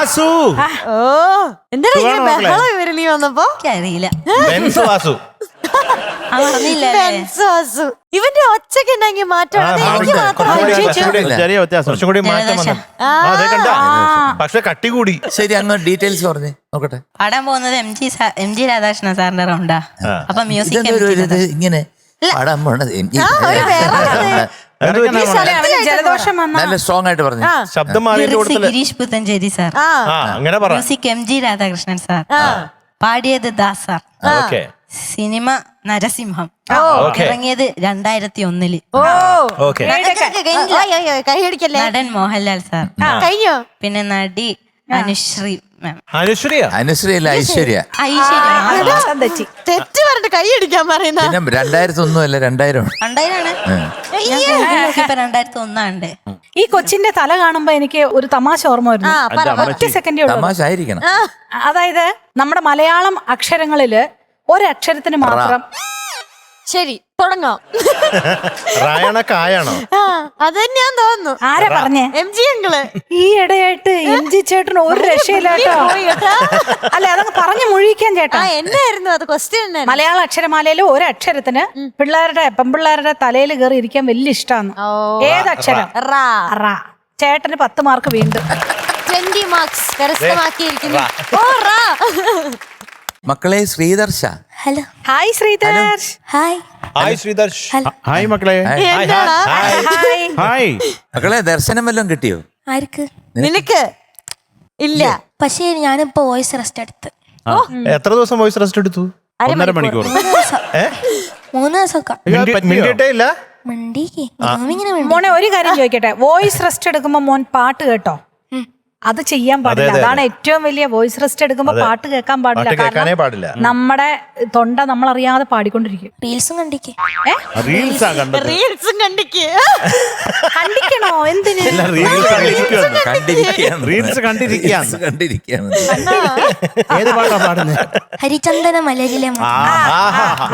വാസു. ഓ എന്താണ് ഇങ്ങനെ ബഹളം ഇവര് നീ വന്നപ്പോ? അറിയില്ല. വാസു ഇവന്റെ ഒച്ചക്ക് ഉണ്ടെങ്കിൽ മാറ്റം ചെറിയ വ്യത്യാസം. കുറച്ചും കൂടി മാറ്റം വന്നു. പക്ഷെ കട്ടി കൂടി. ശരി, അങ്ങ് ഡീറ്റെയിൽസ് പറഞ്ഞേ നോക്കട്ടെ. പാടാൻ പോകുന്നത് എം ജി രാധാകൃഷ്ണൻ സാറിന്റെ റൗണ്ടാ. അപ്പൊ മ്യൂസിക് ഇങ്ങനെ പാടാൻ പോണത് ജലദോഷം നല്ല സ്ട്രോങ് ആയിട്ട് പറഞ്ഞു. ശബ്ദം Girish Puthanchery sir, music M G Radhakrishnan sir, പാടിയത് ദാസ് സാർ. സിനിമ നരസിംഹം, ഇറങ്ങിയത് 2001. നടൻ മോഹൻലാൽ സാർ, പിന്നെ നടി അനുശ്രീ മാം. അനുശ്രീയല്ല, ഐശ്വര്യ. തെറ്റ് പറഞ്ഞിട്ട് കൈ അടിക്കാൻ പറയുന്ന. പിന്നെ 2001 അല്ല 2000 2001 ഈ കൊച്ചിന്റെ തല കാണുമ്പോ എനിക്ക് ഒരു തമാശ ഓർമ്മ വരുന്നു. 10 സെക്കൻഡ് തമാശ ആയിരിക്കണം. അതായത് നമ്മുടെ മലയാളം അക്ഷരങ്ങളില് ഒരക്ഷരത്തിന് മാത്രം. ശരി, തുടങ്ങാം. കായാണോ? അത് ഞാൻ തോന്നുന്നു. ആരാ പറഞ്ഞേ? M G uncle. ഈ ഇടയായിട്ട് എം ജി ചേട്ടന് ഒരു രക്ഷയില്ലാട്ടോ. അല്ല, അതങ്ങ് പറഞ്ഞു മുഴിക്കാൻ ചേട്ടാ. എന്നായിരുന്നു അത്? ക്വസ്റ്റ്യൻ. മലയാള അക്ഷരമാലയില് ഒരക്ഷരത്തിന് പെൺപിള്ളേരുടെ തലയിൽ കയറി ഇരിക്കാൻ വലിയ ഇഷ്ടമാണ്. ഏതക്ഷരം? റ. ചേട്ടന് 10 മാർക്ക് വീണ്ടും. 20 മാർക്സ് കരസ്ഥമാക്കിയിരിക്കുന്നു. മക്കളെ Sreedarsh. Hello. Hi Sreedarsh. Hi. Hi Sreedarsh. Hi മക്കളെ. ഹായ് മക്കളെ, ദർശനം വല്ലതും കിട്ടിയോ? ആർക്ക്? നിനക്ക് ഇല്ല. പക്ഷേ ഞാനിപ്പോ വോയിസ് റെസ്റ്റ് എടുത്ത്. എത്ര ദിവസം വോയിസ് റെസ്റ്റ് എടുത്തു? 1.5 മണിക്കൂർ. 3 ദിവസമൊക്കെ മിണ്ടിട്ടേ ഇല്ല. മോനെ ഒരു കാര്യം ചോദിക്കട്ടെ, വോയിസ് റെസ്റ്റ് എടുക്കുമ്പോ മോൻ പാട്ട് കേട്ടോ? അത് ചെയ്യാൻ പാടില്ല. അതാണ് ഏറ്റവും വലിയ. വോയിസ് റെസ്റ്റ് എടുക്കുമ്പോ പാട്ട് കേൾക്കാൻ പാടില്ല. കാരണം നമ്മുടെ തൊണ്ട നമ്മളറിയാതെ പാടിക്കൊണ്ടിരിക്കും. റീൽസും കണ്ടിക്കേ. റീൽസും കണ്ടിക്കണോ? എന്തിന്? ഏത് പാട്ടാ പാടുന്നത്? ഹരിചന്ദന മലരിലെ.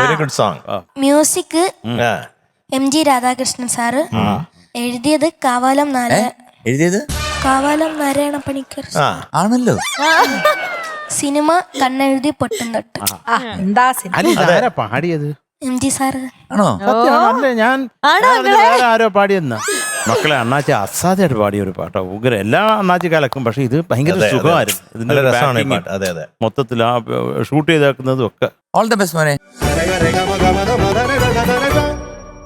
Very good song. Music M G Radhakrishnan sir, എഴുതിയത് കാവാലം നാരായണ പണിക്കർ ആണല്ലോ. സിനിമ കണ്ണെഴുതി പൊട്ടും തൊട്ട്. എന്താ പാടിയത്? M G sir. ആണോ? ഞാൻ ആരോ പാടിയെന്ന മക്കളെ. അണ്ണാച്ചി അസാധ്യമായിട്ട് പാടിയ ഒരു പാട്ടോ. ഉഗ്ര. എല്ലാ അണ്ണാച്ചി കലക്കും. പക്ഷെ ഇത് ഭയങ്കര സുഖമായിരുന്നു. ഇതിന്റെ മൊത്തത്തിൽ ആ ഷൂട്ട് ചെയ്തേക്കുന്നതും ഒക്കെ. ഓൾ ദ ബെസ്റ്റ് മോനെ.